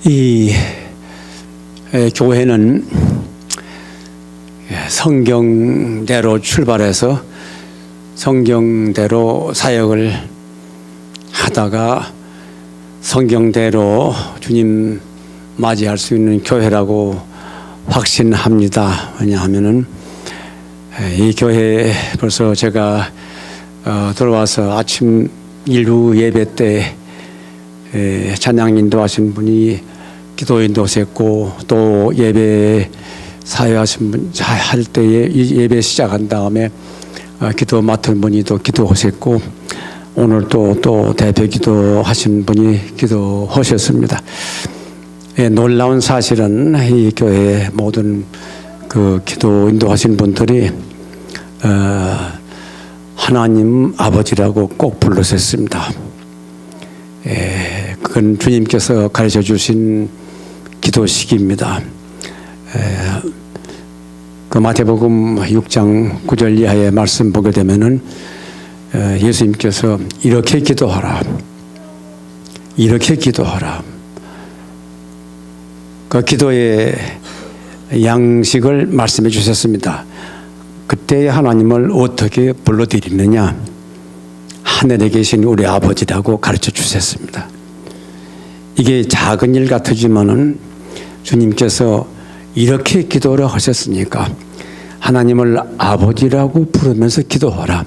이 교회는 성경대로 출발해서 성경대로 사역을 하다가 성경대로 주님 맞이할 수 있는 교회라고 확신합니다. 왜냐하면은 이 교회 벌써 제가 들어와서 아침 일부 예배 때 찬양 인도하신 분이 기도 인도하셨고, 또 예배 사회하신 분 할 때에 예배 시작한 다음에 기도 맡은 분이 또 기도하셨고, 오늘 또 대표 기도하신 분이 기도하셨습니다. 놀라운 사실은 이 교회 모든 그 기도 인도하신 분들이 하나님 아버지라고 꼭 불러셨습니다. 그건 주님께서 가르쳐 주신 기도식입니다. 그 마태복음 6장 9절 이하의 말씀 보게 되면은 예수님께서 이렇게 기도하라, 이렇게 기도하라. 그 기도의 양식을 말씀해 주셨습니다. 그때 하나님을 어떻게 불러드리느냐? 하늘에 계신 우리 아버지라고 가르쳐 주셨습니다. 이게 작은 일 같지만은 주님께서 이렇게 기도를 하셨으니까 하나님을 아버지라고 부르면서 기도하라.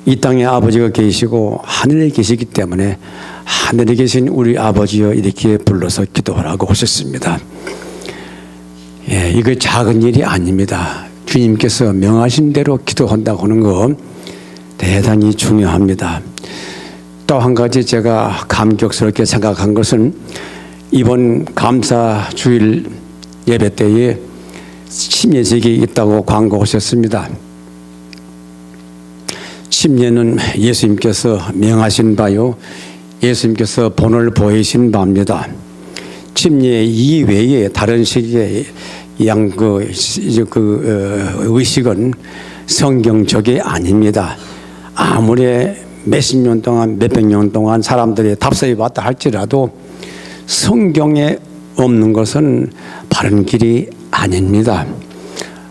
이 땅에 아버지가 계시고 하늘에 계시기 때문에 하늘에 계신 우리 아버지여 이렇게 불러서 기도하라고 하셨습니다. 이거 작은 일이 아닙니다. 주님께서 명하신 대로 기도한다고 하는 거 대단히 중요합니다. 또 한 가지 제가 감격스럽게 생각한 것은 이번 감사 주일 예배 때에 침례식이 있다고 광고하셨습니다. 침례는 예수님께서 명하신 바요, 예수님께서 본을 보이신 바입니다. 침례 이외에 다른 식의 의식은 성경적이 아닙니다. 아무리 몇십 년 동안 몇백 년 동안 사람들이 답습해 왔다 할지라도 성경에 없는 것은 바른 길이 아닙니다.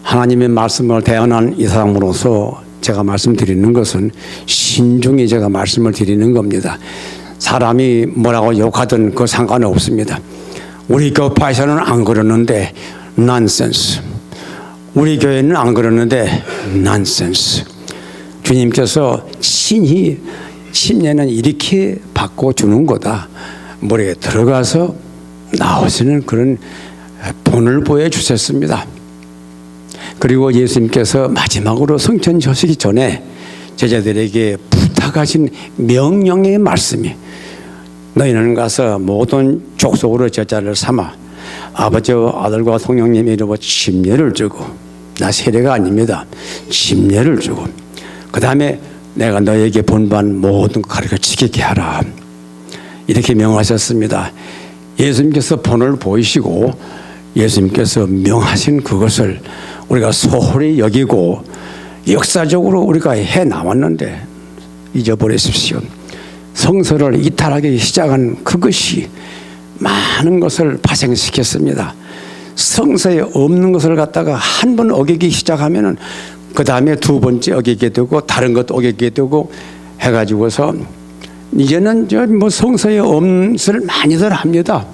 하나님의 말씀을 대언한 이 사람으로서 제가 말씀드리는 것은 신중히 제가 말씀을 드리는 겁니다. 사람이 뭐라고 욕하든 그 상관없습니다. 우리 교파에서는 안 그러는데 난센스, 우리 교회는 안 그러는데 난센스. 주님께서 신이 침례는 이렇게 바꿔주는 거다, 머리에 들어가서 나오시는 그런 본을 보여주셨습니다. 그리고 예수님께서 마지막으로 성천하시기 전에 제자들에게 부탁하신 명령의 말씀이, 너희는 가서 모든 족속으로 제자를 삼아 아버지와 아들과 성령님의 이름으로 침례를 주고, 나 세례가 아닙니다, 침례를 주고, 그 다음에 내가 너에게 본반 모든 것 가르치게 하라, 이렇게 명하셨습니다. 예수님께서 본을 보이시고 예수님께서 명하신 그것을 우리가 소홀히 여기고 역사적으로 우리가 해 나왔는데 잊어버리십시오. 성서를 이탈하기 시작한 그것이 많은 것을 발생시켰습니다. 성서에 없는 것을 갖다가 한 번 어기기 시작하면은 그 다음에 두 번째 어기게 되고 다른 것도 어기게 되고 해가지고서 이제는 성서에 없는 것을 많이들 합니다.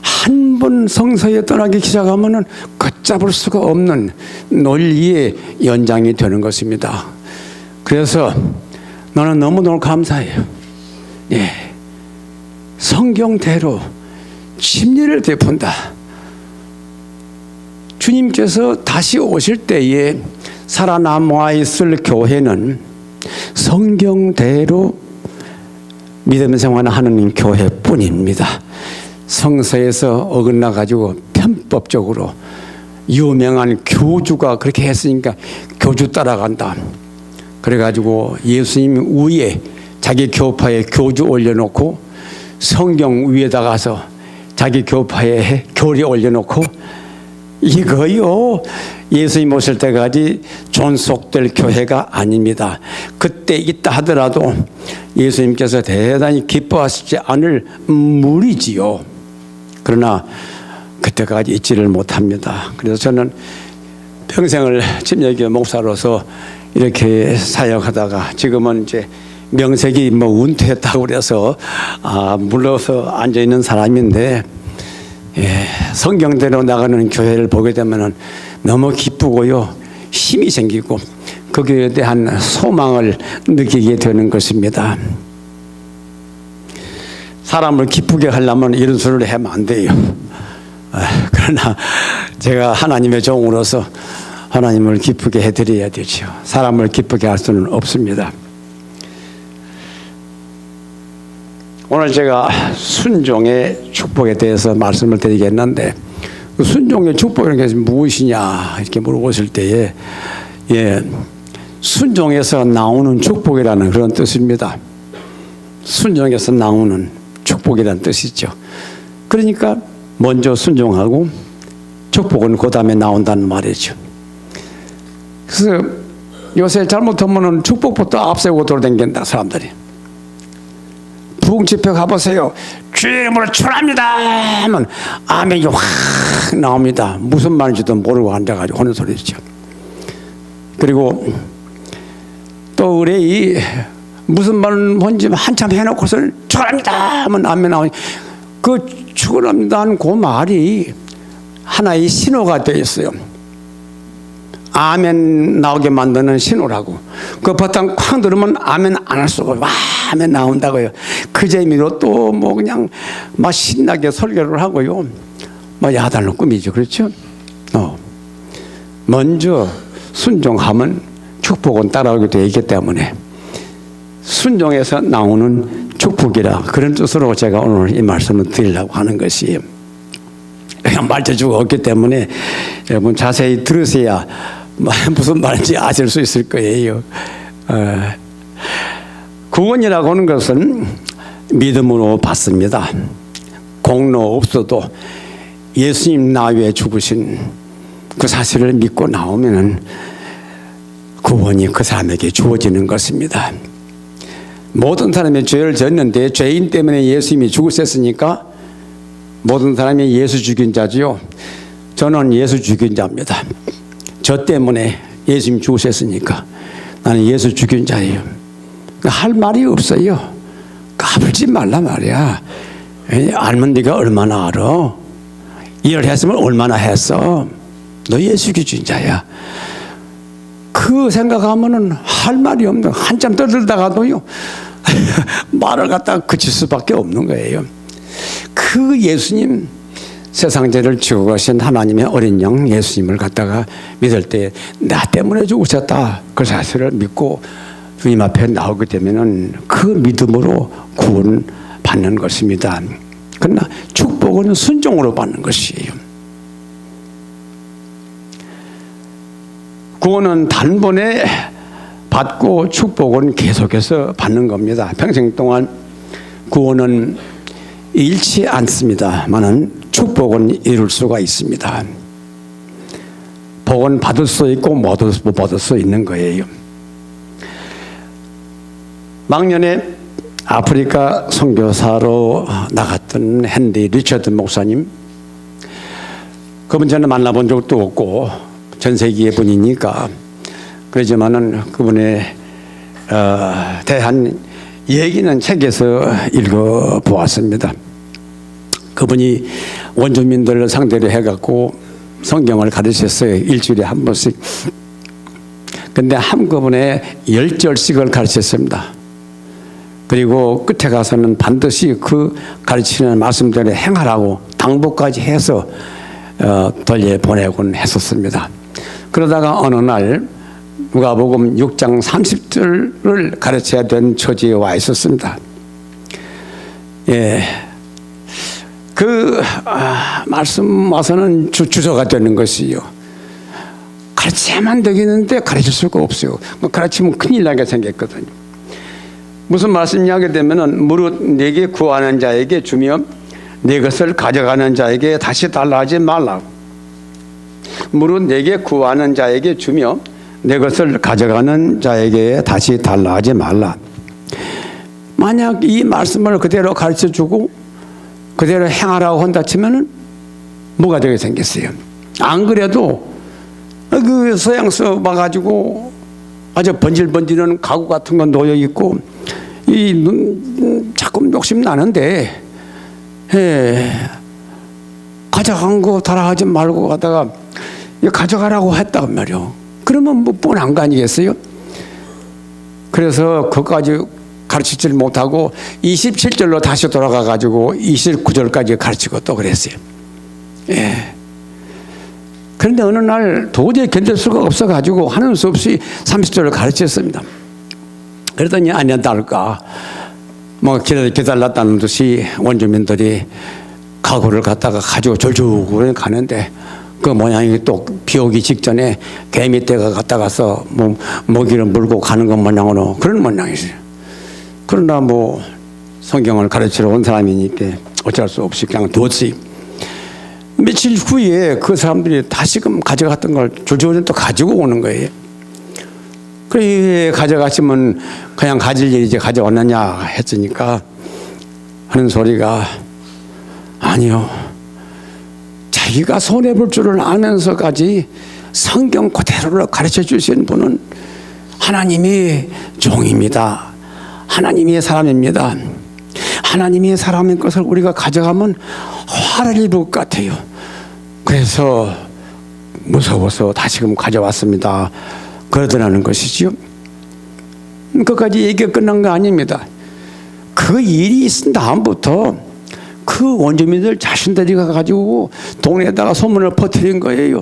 한 번 성서에 떠나기 시작하면은 걷잡을 수가 없는 논리의 연장이 되는 것입니다. 그래서 나는 너무너무 감사해요. 성경대로 침례를 베푼다. 주님께서 다시 오실 때에 살아남아 있을 교회는 성경대로 믿음 생활하는 교회뿐입니다. 성서에서 어긋나 가지고 편법적으로 유명한 교주가 그렇게 했으니까 교주 따라간다. 그래가지고 예수님 위에 자기 교파에 교주 올려놓고 성경 위에다 가서 자기 교파에 교리 올려놓고, 이거요 예수님 오실 때까지 존속될 교회가 아닙니다. 그때 있다 하더라도 예수님께서 대단히 기뻐하시지 않을 무리지요. 그러나 그때까지 잊지를 못합니다. 그래서 저는 평생을 침례교회 목사로서 이렇게 사역하다가 지금은 이제 명색이 뭐 은퇴했다고 그래서 물러서 앉아 있는 사람인데, 성경대로 나가는 교회를 보게 되면은 너무 기쁘고요, 힘이 생기고 거기에 대한 소망을 느끼게 되는 것입니다. 사람을 기쁘게 하려면 이런 소리를 하면 안 돼요. 그러나 제가 하나님의 종으로서 하나님을 기쁘게 해드려야 되죠. 사람을 기쁘게 할 수는 없습니다. 오늘 제가 순종의 축복에 대해서 말씀을 드리겠는데, 순종의 축복이라는 것이 무엇이냐 이렇게 물어보실 때에, 순종에서 나오는 축복이라는 그런 뜻입니다. 순종에서 나오는 축복이라는 뜻이죠. 그러니까 먼저 순종하고 축복은 그 다음에 나온다는 말이죠. 그래서 요새 잘못하면 축복부터 앞세우고 돌아다닌다 사람들이. 부흥집회 가보세요. 주의 이름으로 출합니다 하면 아멘이 확 나옵니다. 무슨 말인지도 모르고 앉아가지고 하는 소리죠. 그리고 또 의뢰이 무슨 말은 뭔지 한참 해놓고서 출합니다 하면 아멘 나오니, 그 출합니다 하는 그 말이 하나의 신호가 되어 있어요. 아멘 나오게 만드는 신호라고. 그 바탕 쾅 들으면 아멘 안 할 수가 없고, 와 아멘 나온다고요. 그 재미로 또 뭐 그냥 막 신나게 설교를 하고요, 뭐 야단을 꾸미죠. 그렇죠? 먼저 순종하면 축복은 따라오게 되어 있기 때문에 순종에서 나오는 축복이라, 그런 뜻으로 제가 오늘 이 말씀을 드리려고 하는 것이에요. 그냥 말재주가 없기 때문에 여러분 자세히 들으셔야 무슨 말인지 아실 수 있을 거예요. 구원이라고 하는 것은 믿음으로 받습니다. 공로 없어도 예수님 나 위에 죽으신 그 사실을 믿고 나오면은 구원이 그 사람에게 주어지는 것입니다. 모든 사람이 죄를 졌는데 죄인 때문에 예수님이 죽으셨으니까 모든 사람이 예수 죽인 자지요. 저는 예수 죽인 자입니다. 저 때문에 예수님 죽으셨으니까 나는 예수 죽인 자예요. 할 말이 없어요. 까불지 말라 말이야. 알면 네가 얼마나 알아? 일을 했으면 얼마나 했어? 너 예수 죽인 자야. 그 생각하면은 할 말이 없는, 한참 떠들다가도요 말을 갖다가 그칠 수밖에 없는 거예요. 그 예수님, 세상 죄를 지고 가신 하나님의 어린 양 예수님을 갖다가 믿을 때 나 때문에 죽으셨다 그 사실을 믿고 주님 앞에 나오게 되면은 그 믿음으로 구원 받는 것입니다. 그러나 축복은 순종으로 받는 것이에요. 구원은 단번에 받고 축복은 계속해서 받는 겁니다. 평생 동안 구원은 잃지 않습니다만은 축복은 이룰 수가 있습니다. 복은 받을 수 있고 못 받을 수 있는 거예요. 막년에 아프리카 선교사로 나갔던 헨리 리처드 목사님, 그분 저는 만나본 적도 없고 전 세계의 분이니까, 그렇지만은 그분에 대한 얘기는 책에서 읽어보았습니다. 그분이 원주민들을 상대로 해갖고 성경을 가르쳤어요. 일주일에 한 번씩. 근데 한꺼번에 10절씩을 가르쳤습니다. 그리고 끝에 가서는 반드시 그 가르치는 말씀대로 행하라고 당부까지 해서 돌려보내곤 했었습니다. 그러다가 어느 날 누가복음 6장 30절을 가르쳐야 되는 처지에 와 있었습니다. 그 말씀 와서는 주저가 되는 것이요. 가르쳐야만 되겠는데 가르칠 수가 없어요. 가르치면 큰일 나게 생겼거든요. 무슨 말씀이 하게 되면은 무릇 내게 구하는 자에게 주며 내 것을 가져가는 자에게 다시 달라 하지 말라. 무릇 내게 구하는 자에게 주며 내 것을 가져가는 자에게 다시 달라 하지 말라. 만약 이 말씀을 그대로 가르쳐주고 그대로 행하라고 한다 치면은 뭐가 되게 생겼어요. 안 그래도 그 서양서 봐가지고 아주 번질번질한 가구 같은 건 놓여 있고 이 눈 자꾸 욕심 나는데 가져간 거 따라하지 말고 가다가 가져가라고 했단 말이요. 그러면 뭐 뻔한 거 아니겠어요? 그래서 그것까지 가르치질 못하고 27절로 다시 돌아가가지고 29절까지 가르치고 또 그랬어요. 그런데 어느 날 도저히 견딜 수가 없어가지고 하는 수 없이 30절을 가르쳤습니다. 그러더니 아니야 다를까 뭐 기다렸다는 듯이 원주민들이 가구를 갖다가 가지고 졸졸 가는데 그 모양이 또 비 오기 직전에 개미떼가 갔다 가서 뭐 먹이를 물고 가는 것 모양으로 그런 모양이죠. 그러나 뭐 성경을 가르치러 온 사람이니까 어쩔 수 없이 그냥 뒀어요. 며칠 후에 그 사람들이 다시금 가져갔던 걸 졸졸 또 가지고 오는 거예요. 그래 가져갔으면 그냥 가질 일이지 가져왔느냐 했으니까 하는 소리가 아니요. 자기가 손해볼 줄을 알면서까지 성경 그대로를 가르쳐 주신 분은 하나님이 종입니다. 하나님의 사람입니다. 하나님의 사람인 것을 우리가 가져가면 화를 입을 것 같아요. 그래서 무서워서 다시금 가져왔습니다. 그러더라는 것이지요. 그까지 얘기가 끝난 거 아닙니다. 그 일이 있은 다음부터 그 원주민들 자신들이 가가지고 동네에다가 소문을 퍼뜨린 거예요.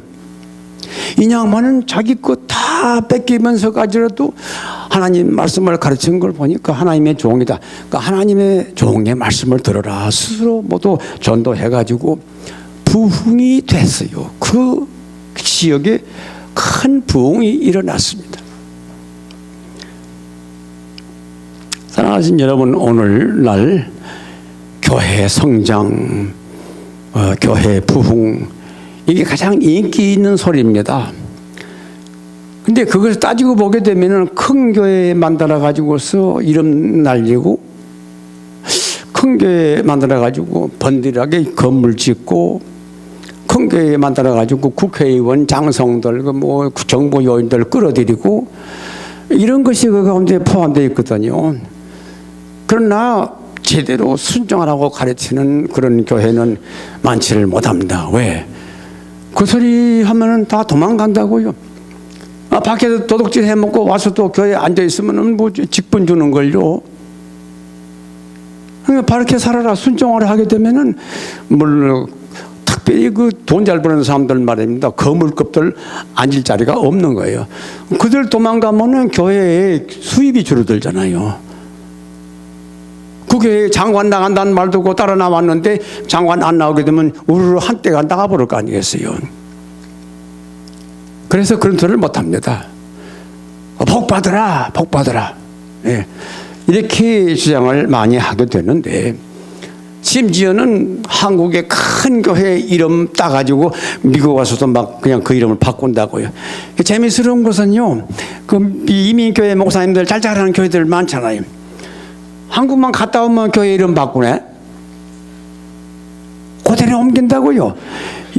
이 양반은 자기 것 다 뺏기면서까지라도 하나님 말씀을 가르치는 걸 보니까 하나님의 종이다. 그러니까 하나님의 종의 말씀을 들어라. 스스로 모두 전도해가지고 부흥이 됐어요. 그 지역에 큰 부흥이 일어났습니다. 사랑하신 여러분, 오늘날 교회 성장, 교회 부흥, 이게 가장 인기 있는 소리입니다. 근데 그것을 따지고 보게 되면은 큰 교회 만들어 가지고서 이름 날리고, 큰 교회 만들어 가지고 번들하게 건물 짓고, 큰 교회 만들어 가지고 국회의원, 장성들, 뭐 정부 요인들 끌어들이고, 이런 것이 그 가운데 포함되어 있거든요. 그러나 제대로 순종하라고 가르치는 그런 교회는 많지를 못합니다. 왜? 그 소리 하면은 다 도망간다고요. 밖에서 도둑질 해먹고 와서 또 교회에 앉아있으면 뭐 직분 주는 걸요. 바르게 살아라 순종을 하게 되면은 물론 특별히 그 돈 잘 버는 사람들 말입니다. 거물급들 앉을 자리가 없는 거예요. 그들 도망가면은 교회에 수입이 줄어들잖아요. 그 교회에 장관 나간다는 말 듣고 따라 나왔는데 장관 안 나오게 되면 우르르 한때가 나가버릴 거 아니겠어요. 그래서 그런 소리를 못합니다. 복 받으라, 복 받으라. 예. 이렇게 주장을 많이 하게 되는데, 심지어는 한국의 큰 교회 이름 따가지고 미국 와서도 막 그냥 그 이름을 바꾼다고요. 재미스러운 것은요, 그 이민교회 목사님들 잘 자라는 교회들 많잖아요. 한국만 갔다 오면 교회 이름 바꾸네. 그대로 옮긴다고요.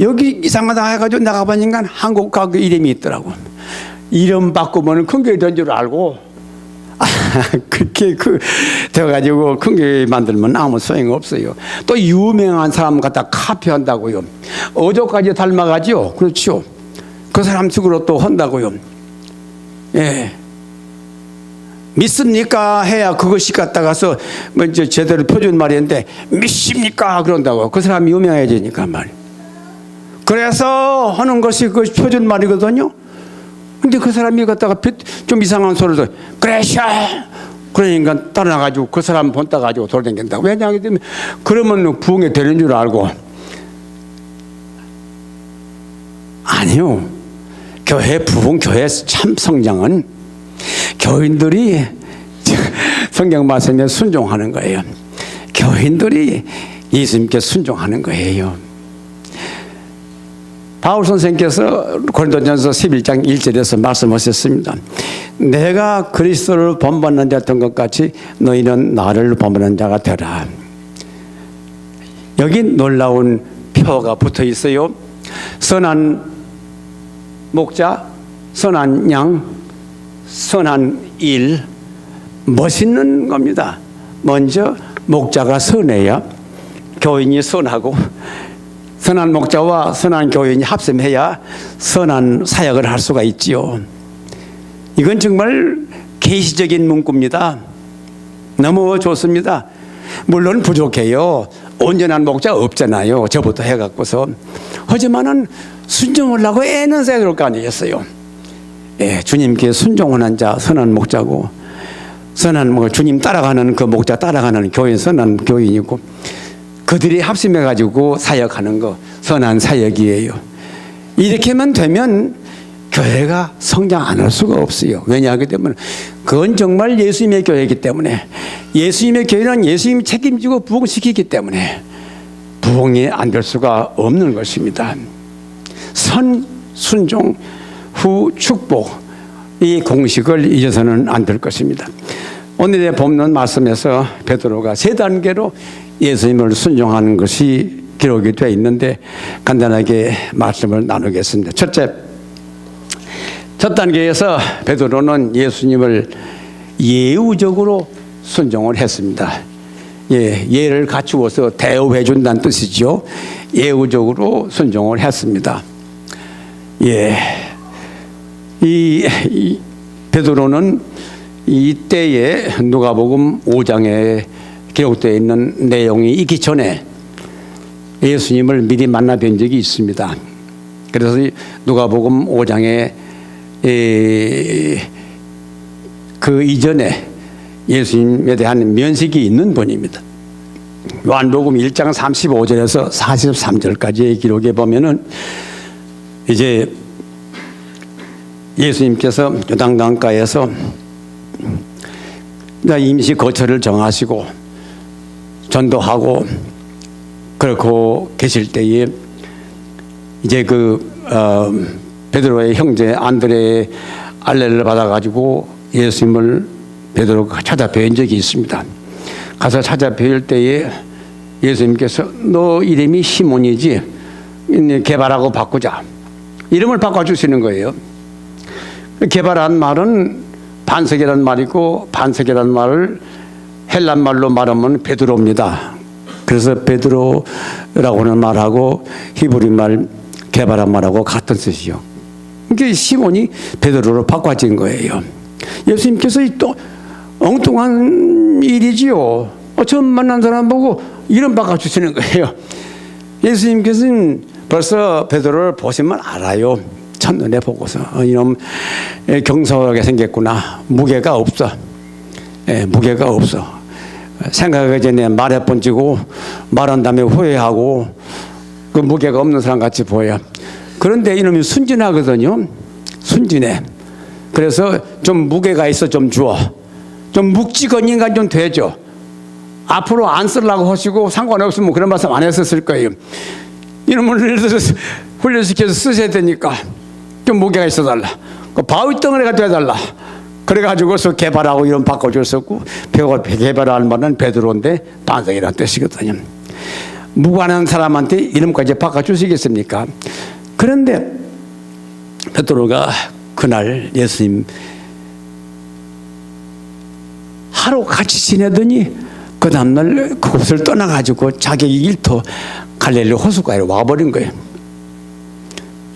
여기 이상하다 해가지고 나가보니까 한국 가그 이름이 있더라고. 이름 바꾸면 큰 교회 된 줄 알고 그렇게 되어가지고 큰 교회 만들면 아무 소용 없어요. 또 유명한 사람 갖다 카피한다고요. 어조까지 닮아가지요. 그렇죠. 그 사람 식으로 또 한다고요. 예. 믿습니까? 해야 그것이 갖다가서 뭐 이제 제대로 표준 말인데 믿습니까? 그런다고. 그 사람이 유명해지니까 말이에요. 그래서 하는 것이 그 표준 말이거든요. 근데 그 사람이 갖다가 좀 이상한 소리를 그래셔 그러니까 따라가지고 그 사람 본따 가지고 돌아다닌다고. 왜냐하면 그러면 부흥이 되는 줄 알고. 아니요. 교회 부흥, 교회 참 성장은 교인들이 성경 말씀에 순종하는 거예요. 교인들이 예수님께 순종하는 거예요. 바울 선생님께서 고린도전서 11장 1절에서 말씀하셨습니다. 내가 그리스도를 본받는 자 된 것 같이 너희는 나를 본받는 자가 되라. 여기 놀라운 표가 붙어 있어요. 선한 목자, 선한 양, 선한 일. 멋있는 겁니다. 먼저 목자가 선해야 교인이 선하고, 선한 목자와 선한 교인이 합심해야 선한 사역을 할 수가 있지요. 이건 정말 계시적인 문구입니다. 너무 좋습니다. 물론 부족해요. 온전한 목자 없잖아요. 저부터 해갖고서. 하지만은 순종하려고 애는 써야 될 거 아니겠어요. 예, 주님께 순종하는 자 선한 목자고, 선한 주님 따라가는 그 목자 따라가는 교인 선한 교인이고, 그들이 합심해가지고 사역하는 거 선한 사역이에요. 이렇게만 되면 교회가 성장 안 할 수가 없어요. 왜냐하기 때문에 그건 정말 예수님의 교회이기 때문에, 예수님의 교회는 예수님이 책임지고 부흥시키기 때문에 부흥이 안 될 수가 없는 것입니다. 선, 순종, 후, 축복, 이 공식을 잊어서는 안 될 것입니다. 오늘의 본문 말씀에서 베드로가 세 단계로 예수님을 순종하는 것이 기록이 되어 있는데 간단하게 말씀을 나누겠습니다. 첫째, 첫 단계에서 베드로는 예수님을 예우적으로 순종을 했습니다. 예, 예를 갖추어서 대우해 준다는 뜻이죠. 예우적으로 순종을 했습니다. 예, 이 베드로는 이때에 누가복음 5장에 기록되어 있는 내용이 있기 전에 예수님을 미리 만나 뵌 적이 있습니다. 그래서 누가복음 5장에 그 이전에 예수님에 대한 면식이 있는 분입니다. 요한복음 1장 35절에서 43절까지의 기록에 보면은 이제 예수님께서 요단강가에서 임시 거처를 정하시고 전도하고 그렇고 계실 때에 이제 베드로의 형제 안드레의 알레를 받아가지고 예수님을 베드로가 찾아뵌 적이 있습니다. 가서 찾아뵐 때에 예수님께서 너 이름이 시몬이지? 게바라고 바꾸자. 이름을 바꿔주시는 거예요. 게바라는 말은 반석이라는 말이고, 반석이라는 말을 헬란 말로 말하면 베드로입니다. 그래서 베드로라고는 말하고 히브리 말 게바라 말하고 같은 뜻이요. 그러니까 시몬이 베드로로 바꿔진 거예요. 예수님께서 또 엉뚱한 일이지요. 처음 만난 사람 보고 이름 바꿔주시는 거예요. 예수님께서는 벌써 베드로를 보시면 알아요. 첫눈에 보고서 이놈 경솔하게 생겼구나. 무게가 없어. 무게가 없어. 생각하기 전에 말에 번지고 말한 다음에 후회하고 그 무게가 없는 사람 같이 보여. 그런데 이놈이 순진하거든요. 순진해. 그래서 좀 무게가 있어 좀 주어. 좀 묵직하니까 좀 되죠. 앞으로 안 쓰려고 하시고 상관없으면 그런 말씀 안 했었을 거예요. 이놈을 훈련시켜서 쓰셔야 되니까 좀 무게가 있어 달라. 그 바위 덩어리가 돼달라. 그래가지고서 개발하고 이름 바꿔줬었고, 개발하는 말은 베드로인데 반석이라는 뜻이거든요. 무관한 사람한테 이름까지 바꿔주시겠습니까? 그런데 베드로가 그날 예수님 하루 같이 지내더니 그 다음날 그곳을 떠나가지고 자기 일터 갈릴리 호숫가에 와버린 거예요.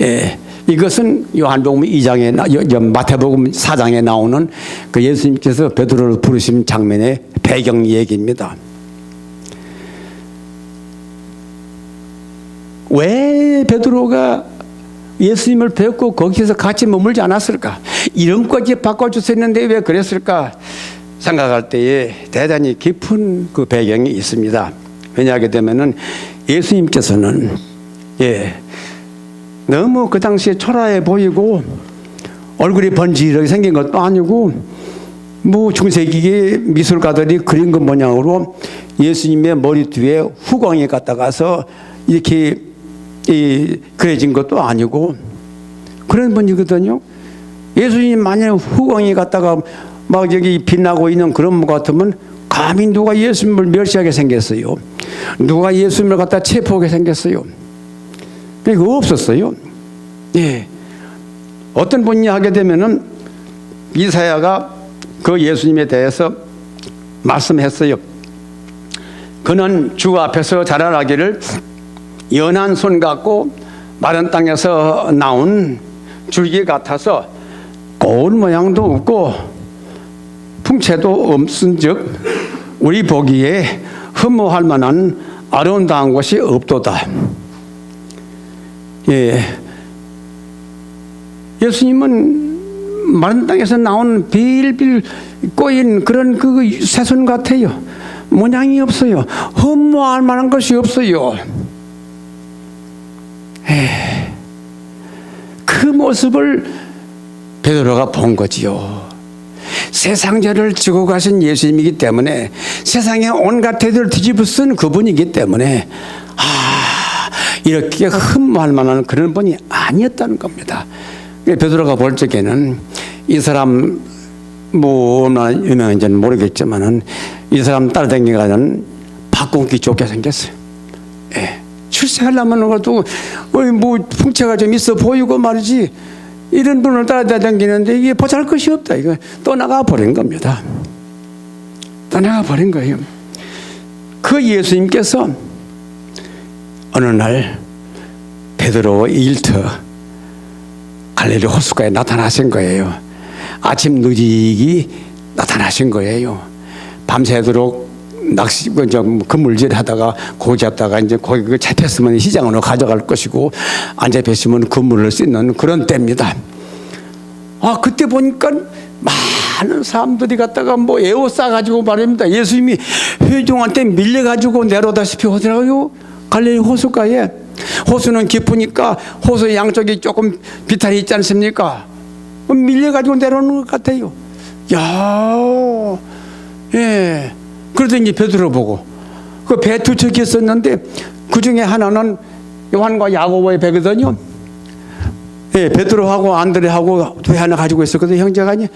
예, 이것은 요한복음 2장에 마태복음 4장에 나오는 그 예수님께서 베드로를 부르신 장면의 배경 얘기입니다. 왜 베드로가 예수님을 뵙고 거기서 같이 머물지 않았을까? 이름까지 바꿔주셨는데 왜 그랬을까? 생각할 때에 대단히 깊은 그 배경이 있습니다. 왜냐하게 되면은 예수님께서는 너무 그 당시에 초라해 보이고 얼굴이 번지르게 생긴 것도 아니고 뭐 중세기의 미술가들이 그린 것 모양으로 예수님의 머리 뒤에 후광이 갖다가서 이렇게 그려진 것도 아니고 그런 분이거든요. 예수님 만약에 후광이 갖다가 막 여기 빛나고 있는 그런 것 같으면 감히 누가 예수님을 멸시하게 생겼어요? 누가 예수님을 갖다 체포하게 생겼어요? 그거 없었어요. 예. 어떤 분이 하게 되면은 이사야가 그 예수님에 대해서 말씀했어요. 그는 주 앞에서 자라나기를 연한 손 같고 마른 땅에서 나온 줄기 같아서 고운 모양도 없고 풍채도 없은즉 우리 보기에 흠모할 만한 아름다운 것이 없도다. 예, 예수님은 마른 땅에서 나온 빌빌 꼬인 그런 그 새손 같아요. 모양이 없어요. 흠모할 만한 것이 없어요. 그 모습을 베드로가 본 거지요. 세상 죄를 지고 가신 예수님이기 때문에, 세상의 온갖 죄를 뒤집어 쓴 그분이기 때문에 이렇게 흠모할 만한 그런 분이 아니었다는 겁니다. 베드로가 볼 적에는 이 사람 뭐 얼마나 유명한지는 모르겠지만은 이 사람 따라다니가는 바꾸기 좋게 생겼어요. 예. 출세하려면 그것도 뭐 풍채가 좀 있어 보이고 말이지, 이런 분을 따라다니는데 이게 보잘 것이 없다. 이거 떠나가 버린 겁니다. 떠나가 버린 거예요. 그 예수님께서 어느 날 베드로 일터 갈릴리 호숫가에 나타나신 거예요. 아침 늦이기 나타나신 거예요. 밤새도록 낚시 그물질 하다가 고기 잡다가 이제 고기 그 잡혔으면 시장으로 가져갈 것이고 안 잡혔으면 그물을 씻는 그런 때입니다. 그때 보니까 많은 사람들이 갔다가 뭐 에워싸 가지고 말입니다. 예수님이 회중한테 밀려 가지고 내려다시피 하더라고요. 갈릴리 호숫가에. 호수는 깊으니까 호수 양쪽이 조금 비탈이 있지 않습니까? 밀려 가지고 내려오는 것 같아요. 야, 예. 그러더니 베드로 보고 그 배 두 척이 있었는데 그 중에 하나는 요한과 야고보의 배거든요. 예, 베드로하고 안드레하고 배 하나 가지고 있었거든요, 형제간이.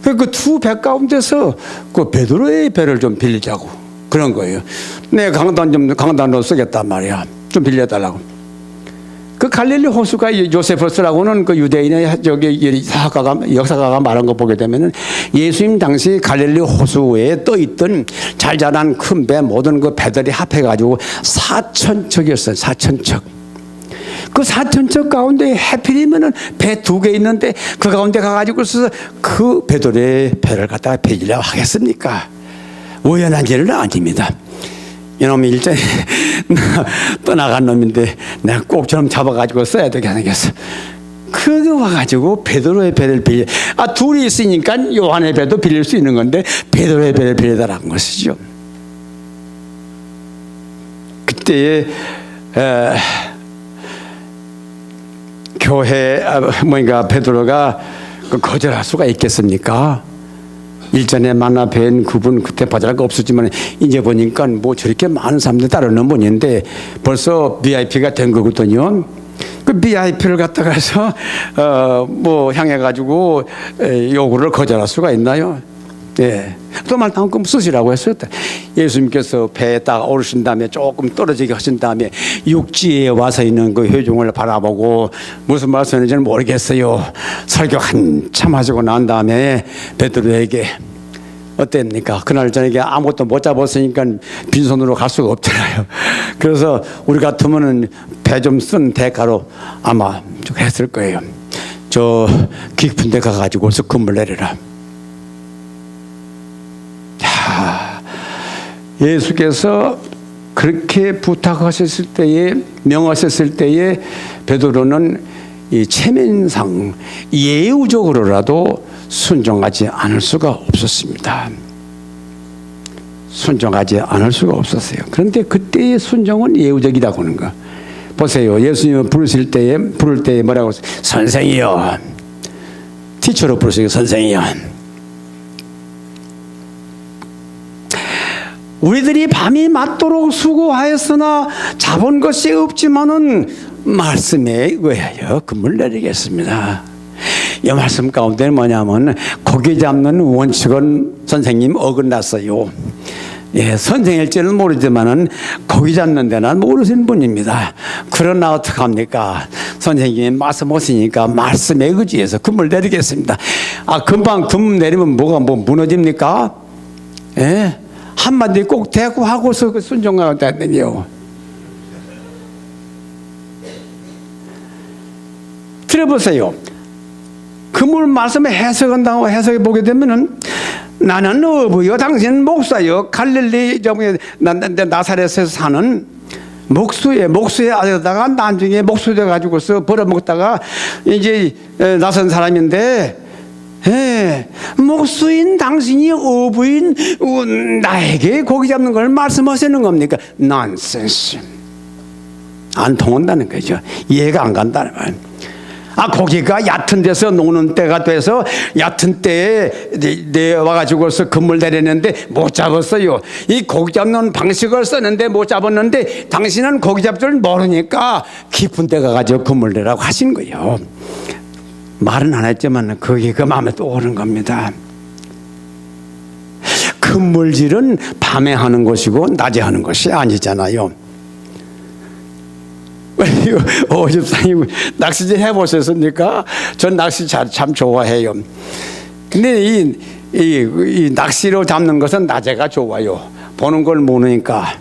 그 두 배 가운데서 그 베드로의 배를 좀 빌리자고 그런 거예요. 내가 강단으로 쓰겠단 말이야. 좀 빌려달라고. 그 갈릴리 호수가 요세퍼스라고는 그 유대인의 저기 역사가가 말한 거 보게 되면은 예수님 당시 갈릴리 호수에 떠 있던 잘 자란 큰 배 모든 그 배들이 합해가지고 4,000척이었어요. 4,000척. 그 4,000척 가운데 해필이면은 배 두 개 있는데 그 가운데 가가지고서 그 베드로의 배를 갖다가 빌리려고 하겠습니까? 우연한 일은 아닙니다. 이놈이 일전에 떠나간 놈인데 내가 꼭 저놈 잡아가지고 써야 되게 생겼어. 그거 와가지고 베드로의 배를 빌려. 둘이 있으니까 요한의 배도 빌릴 수 있는 건데 베드로의 배를 빌려달라는 것이죠. 그때에 교회 뭔가 베드로가 거절할 수가 있겠습니까? 일전에 만나 뵌 그분 그때 보잘 거 없었지만 이제 보니까 뭐 저렇게 많은 사람들이 따르는 분인데 벌써 VIP가 된 거거든요. 그 VIP를 갖다가서 뭐 향해 가지고 요구를 거절할 수가 있나요? 예. 또 말 나온 거 쓰시라고 했어요. 예수님께서 배에 딱 오르신 다음에 조금 떨어지게 하신 다음에 육지에 와서 있는 그 회중을 바라보고 무슨 말씀인지는 모르겠어요. 설교 한참 하시고 난 다음에 베드로에게 어땠습니까? 그날 저녁에 아무것도 못 잡았으니까 빈손으로 갈 수가 없잖아요. 그래서 우리 같으면은 배 좀 쓴 대가로 아마 했을 거예요. 저 깊은 데 가가지고서 그물 내려라. 예수께서 그렇게 부탁하셨을 때에, 명하셨을 때에 베드로는 이 체면상 예우적으로라도 순종하지 않을 수가 없었습니다. 순종하지 않을 수가 없었어요. 그런데 그때의 순종은 예우적이라고 하는 거. 보세요. 예수님을 부를 때에 뭐라고 했어요? 선생이여. 티처로 부르세요. 선생이여. 우리들이 밤이 맞도록 수고하였으나 잡은 것이 없지만은 말씀에 의하여 금을 내리겠습니다. 이 말씀 가운데는 뭐냐면 고기 잡는 원칙은 선생님 어긋났어요. 예, 선생일지는 모르지만은 고기 잡는 데는 모르시는 분입니다. 그러나 어떡합니까? 선생님이 말씀하시니까 말씀에 의지해서 금을 내리겠습니다. 금방 금 내리면 뭐가 무너집니까? 예? 한마디 꼭 대고 하고서 그 순종하다니요. 들어보세요. 그물 말씀에 해석한다고 해석해 보게 되면은 나는 어부요, 당신은 목사요. 갈릴리 나사렛에서 사는 목수의 아들다가 나중에 목수 돼 가지고서 벌어먹다가 이제 나선 사람인데, 목수인 당신이 어부인 나에게 고기 잡는 걸 말씀하시는 겁니까? 난센스. 안 통한다는 거죠. 이해가 안 간다는 말이에요. 고기가 얕은 데서 노는 때가 돼서 얕은 때에 와가지고서 그물 내리는데 못 잡았어요. 이 고기 잡는 방식을 썼는데 못 잡았는데 당신은 고기 잡을 줄 모르니까 깊은 데 가가지고 그물 내라고 하신 거예요. 말은 안 했지만 그게 그 마음에 또 오는 겁니다. 그물질은 밤에 하는 것이고 낮에 하는 것이 아니잖아요. 오십사님 낚시질 해보셨습니까? 전 낚시 참 좋아해요. 근데 이 낚시로 잡는 것은 낮에가 좋아요. 보는 걸 모르니까.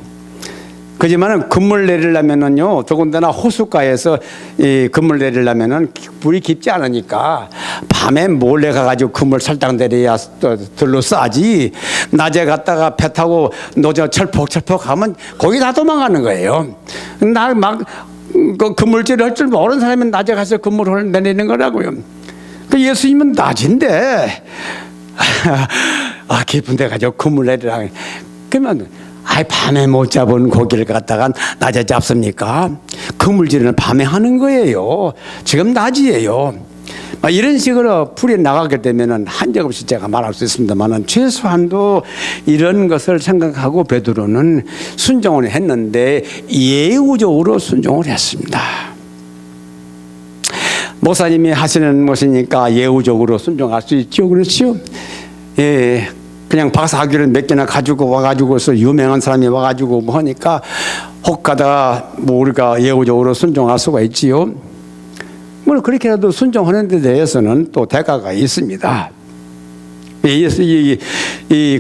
그지만은 그물 내리려면은요, 더군다나 호숫가에서 이 그물 내리려면은 물이 깊지 않으니까 밤에 몰래 가가지고 그물 살짝 내려야 들로 싸지. 낮에 갔다가 배 타고 노저 철퍽철퍽 하면 거기 다 도망가는 거예요. 그 그물질을 할 줄 모르는 사람은 낮에 가서 그물을 내리는 거라고요. 그 예수님은 낮인데 깊은 데 가지고 그물 내리라. 그러면 밤에 못 잡은 고기를 갖다가 낮에 잡습니까? 그물질은 밤에 하는 거예요. 지금 낮이에요. 이런 식으로 풀이 나가게 되면은 한적없이 제가 말할 수 있습니다만은 최소한도 이런 것을 생각하고 베드로는 순종을 했는데 예우적으로 순종을 했습니다. 목사님이 하시는 것이니까 예우적으로 순종할 수 있죠. 그렇죠? 예. 그냥 박사학위를 몇 개나 가지고 와가지고서 유명한 사람이 와가지고 뭐 하니까 혹 가다가 뭐 우리가 예우적으로 순종할 수가 있지요. 뭐 그렇게라도 순종하는 데 대해서는 또 대가가 있습니다.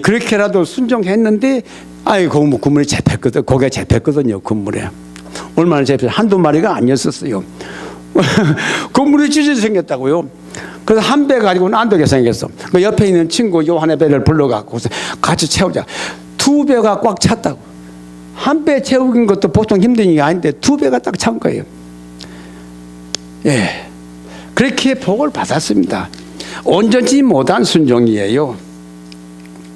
그렇게라도 순종했는데 그물이 잡혔거든. 고기가 잡혔거든요. 그물에 얼마나 잡혔어요? 한두 마리가 아니었었어요. 그물이 찢어져 생겼다고요. 그래서 한 배 가지고는 안 되게 생겼어. 그 옆에 있는 친구 요한의 배를 불러갖고 같이 채우자. 두 배가 꽉 찼다고. 한 배 채우는 것도 보통 힘든 일이 아닌데 두 배가 딱 찬 거예요. 예, 그렇게 복을 받았습니다. 온전치 못한 순종이에요.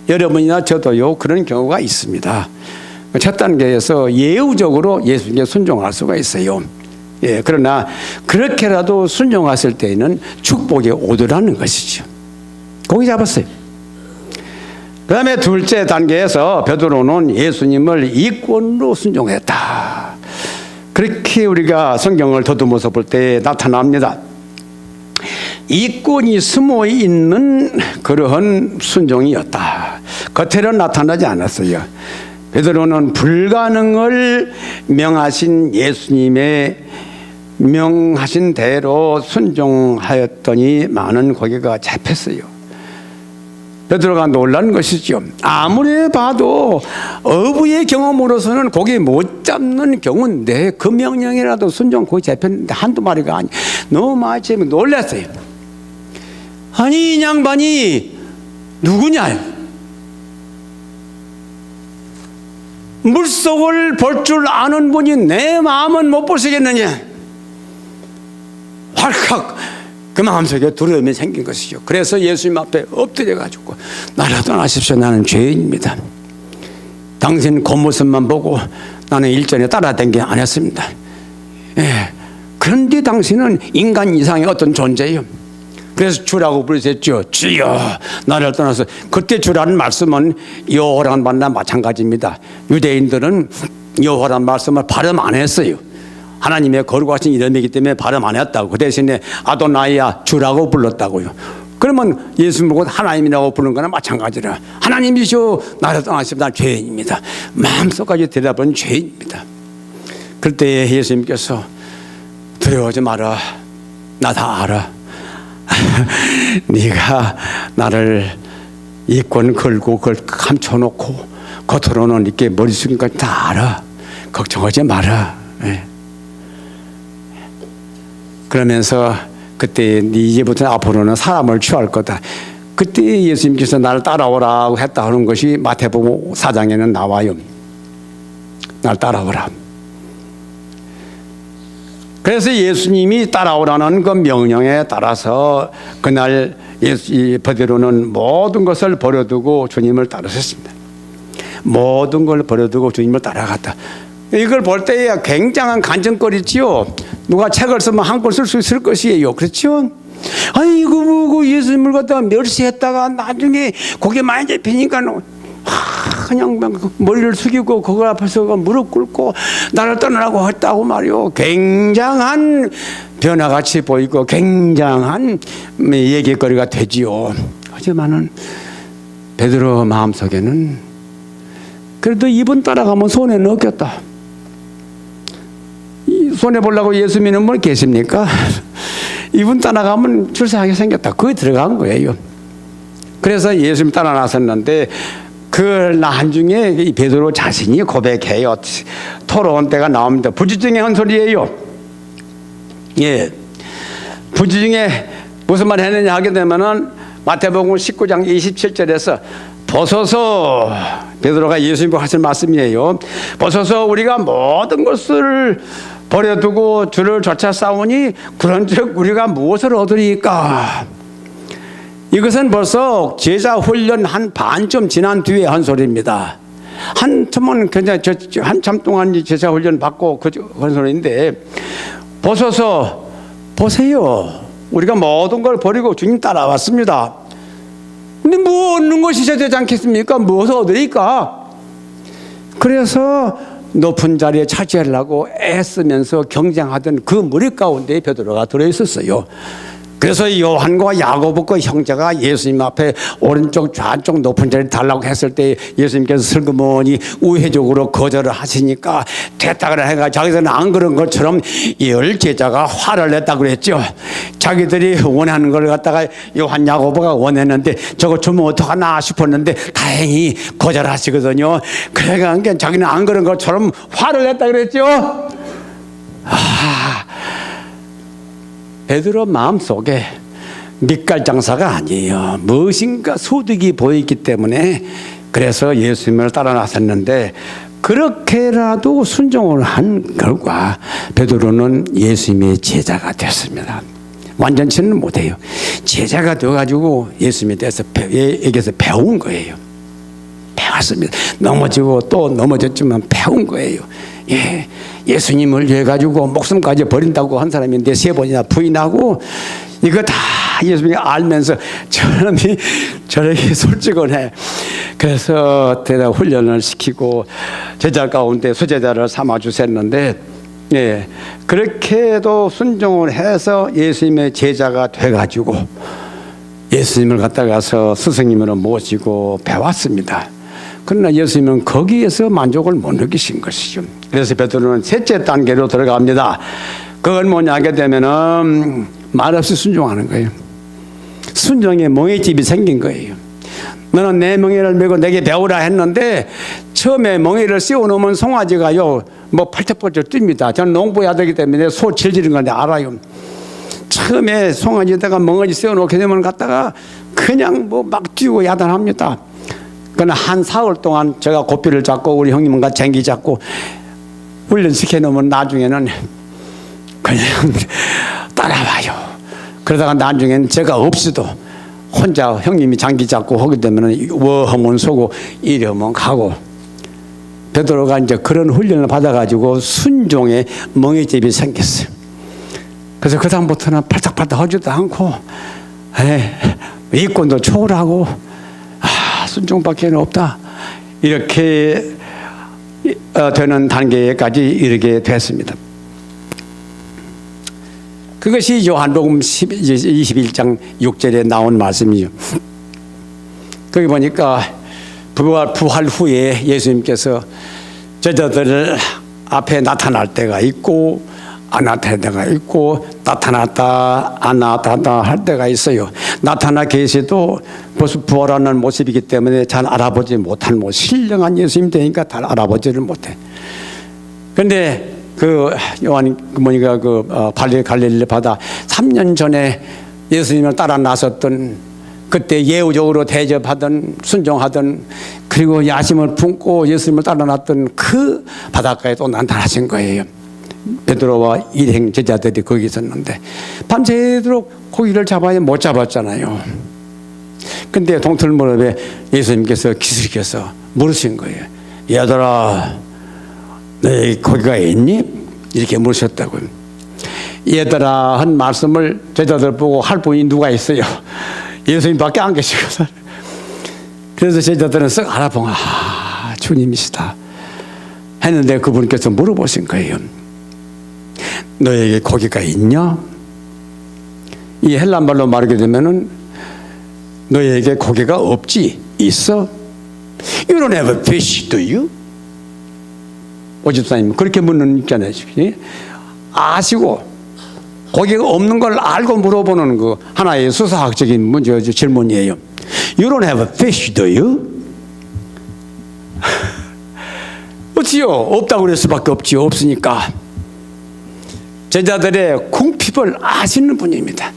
여러분이나 저도요 그런 경우가 있습니다. 첫 단계에서 예우적으로 예수님께 순종할 수가 있어요. 예, 그러나 그렇게라도 순종했을 때에는 축복이 오더라는 것이죠. 고기 잡았어요. 그 다음에 둘째 단계에서 베드로는 예수님을 이권으로 순종했다. 그렇게 우리가 성경을 더듬어서 볼 때 나타납니다. 이권이 숨어 있는 그러한 순종이었다. 겉에는 나타나지 않았어요. 베드로는 불가능을 명하신 예수님의 명하신 대로 순종하였더니 많은 고기가 잡혔어요. 베드로가 놀란 것이죠. 아무리 봐도 어부의 경험으로서는 고기 못 잡는 경우인데 그 명령이라도 순종 고기 잡혔는데 한두 마리가 아니 너무 많이 잡으면 놀랐어요. 아니 이 양반이 누구냐? 물속을 볼 줄 아는 분이 내 마음은 못 보시겠느냐? 활칵 그 마음속에 두려움이 생긴 것이죠. 그래서 예수님 앞에 엎드려가지고 나를 떠나십시오. 나는 죄인입니다. 당신 겉모습만 보고 나는 일전에 따라다니게 안 했습니다. 예. 그런데 당신은 인간 이상의 어떤 존재예요. 그래서 주라고 부르셨죠. 주여 나를 떠나서. 그때 주라는 말씀은 여호와란 말과 마찬가지입니다. 유대인들은 여호와란 말씀을 발음 안 했어요. 하나님의 거룩하신 이름이기 때문에 발음 안 했다고. 그 대신에 아도나이야 주라고 불렀다고요. 그러면 예수님을 곧 하나님이라고 부르는 거나 마찬가지라. 하나님이시오 나를 떠나시면 난 죄인입니다. 마음속까지 들여다보는 죄인입니다. 그럴 때 예수님께서 두려워하지 마라. 나 다 알아. 네가 나를 이권 걸고 그걸 감춰놓고 겉으로는 이렇게 머리 숙인 걸 다 알아. 걱정하지 마라. 예. 그러면서 그때 네 이제부터 앞으로는 사람을 취할 거다. 그때 예수님께서 나를 따라오라고 했다 하는 것이 마태복음 4장에는 나와요. 나를 따라오라. 그래서 예수님이 따라오라는 그 명령에 따라서 그날 베드로는 모든 것을 버려두고 주님을 따르셨습니다. 모든 걸 버려두고 주님을 따라갔다. 이걸 볼 때에 굉장한 간증거리지요. 누가 책을 쓰면 한 권 쓸 수 있을 것이에요. 그렇죠? 아니 이거 뭐 예수님을 갖다가 멸시했다가 나중에 고개 많이 잡히니까 그냥 머리를 숙이고 그거 앞에서 무릎 꿇고 나를 떠나라고 했다고 말이요. 굉장한 변화같이 보이고 굉장한 얘기거리가 되지요. 하지만은 베드로 마음속에는 그래도 이분 따라가면 손에 넣겠다. 손해 보려고 예수 믿는 분 계십니까? 이분 따라가면 출세하게 생겼다. 그게 들어간 거예요. 그래서 예수님 따라 나섰는데 그 나중에 이 베드로 자신이 고백해요. 토론 때가 나옵니다. 부지중에 한 소리예요. 예, 부지중에 무슨 말 했느냐 하게 되면은 마태복음 19장 27절에서 보소서, 베드로가 예수님과 하실 말씀이에요. 보소서 우리가 모든 것을 버려두고 주를 쫓아 싸우니 그런즉 우리가 무엇을 얻으리까? 이것은 벌써 제자 훈련 한 반쯤 지난 뒤에 한 소리입니다. 한참은 그냥 한참 동안 제자 훈련 받고 그런 소리인데 보소서 보세요. 우리가 모든 걸 버리고 주님 따라왔습니다. 근데 뭐 얻는 것이 있어야 되지 않겠습니까? 무엇을 얻으리까? 그래서 높은 자리에 차지하려고 애쓰면서 경쟁하던 그 무리 가운데 베드로가 들어있었어요. 그래서 요한과 야고보과 형제가 예수님 앞에 오른쪽 좌쪽 높은 자리 달라고 했을 때 예수님께서 슬그머니 우회적으로 거절을 하시니까 됐다 그래 해가 자기들은 안 그런 것처럼 열 제자가 화를 냈다고 그랬죠. 자기들이 원하는 걸 갖다가 요한 야고보가 원했는데 저거 주면 어떡하나 싶었는데 다행히 거절하시거든요. 그러니까 자기는 안 그런 것처럼 화를 냈다고 그랬죠. 베드로 마음속에 밑갈 장사가 아니에요. 무엇인가 소득이 보이기 때문에 그래서 예수님을 따라 나섰는데 그렇게라도 순종을 한 결과 베드로는 예수님의 제자가 됐습니다. 완전치는 못해요. 제자가 되어가지고 예수님에 대해서 에게서 배운 거예요. 배웠습니다. 넘어지고 또 넘어졌지만 배운 거예요. 예, 예수님을 위해 가지고 목숨까지 버린다고 한 사람인데 3번이나 부인하고 이거 다 예수님이 알면서 저렇게 솔직을 해. 그래서 대단 훈련을 시키고 제자 가운데 수제자를 삼아 주셨는데 예, 그렇게도 순종을 해서 예수님의 제자가 돼 가지고 예수님을 갖다가서 스승님으로 모시고 배웠습니다. 그러나 예수님은 거기에서 만족을 못 느끼신 것이죠. 그래서 베드로는 셋째 단계로 들어갑니다. 그건 뭐냐 하게 되면은 말없이 순종하는 거예요. 순종의 멍에집이 생긴 거예요. 너는 내 멍에를 메고 내게 배우라 했는데 처음에 멍에를 씌워놓으면 송아지가요 뭐 펄쩍펄쩍 뜁니다. 저는 농부해야 되기 때문에 소 질지는 건데 알아요. 처음에 송아지에다가 멍에를 씌워놓게 되면 갔다가 그냥 뭐 막 뛰고 야단합니다. 그러나 한 사흘 동안 제가 고삐를 잡고 우리 형님과 쟁기 잡고 훈련시켜 놓으면 나중에는 그냥 따라와요. 그러다가 나중에는 제가 없이도 혼자 형님이 장기 잡고 하게 되면 워하면 서고 이러면 가고 베드로가 이제 그런 훈련을 받아가지고 순종의 멍에집이 생겼어요. 그래서 그 다음부터는 팔딱팔딱 하지도 않고 이권도 초월하고 순종밖에 없다. 이렇게 되는 단계까지 이르게 됐습니다. 그것이 요한복음 21장 6절에 나온 말씀이죠. 거기 보니까 부활 후에 예수님께서 제자들 앞에 나타날 때가 있고 안 나타날 때가 있고 나타났다 안 나타났다 할 때가 있어요. 나타나 계시도 벌써 부활하는 모습이기 때문에 잘 알아보지 못한 신령한 예수님 되니까 잘 알아보지를 못해. 그런데 그 요한 뭐니까 갈릴리 바다 3년 전에 예수님을 따라 나섰던 그때 예우적으로 대접하던 순종하던 그리고 야심을 품고 예수님을 따라 났던 그 바닷가에 또 나타나신 거예요. 베드로와 일행 제자들이 거기 있었는데 밤새도록 고기를 잡아야 못 잡았잖아요. 근데 동틀 무렵에 예수님께서 기술께서 물으신 거예요. 얘들아, 너 고기가 있니? 이렇게 물으셨다고요. 얘들아 한 말씀을 제자들 보고 할 분이 누가 있어요? 예수님밖에 안 계시거든. 그래서 제자들은 쓱 알아보고 주님이시다 했는데 그분께서 물어보신 거예요. 너에게 고기가 있냐? 이 헬란말로 말하게 되면은 너에게 고기가 없지? 있어? You don't have a fish, do you? 오집사님 그렇게 묻는 있잖아요. 아시고 고기가 없는 걸 알고 물어보는 그 하나의 수사학적인 문제 질문이에요. You don't have a fish, do you? 어찌요? 없다고 그럴 수밖에 없지요. 없으니까. 제자들의 궁핍을 아시는 분입니다.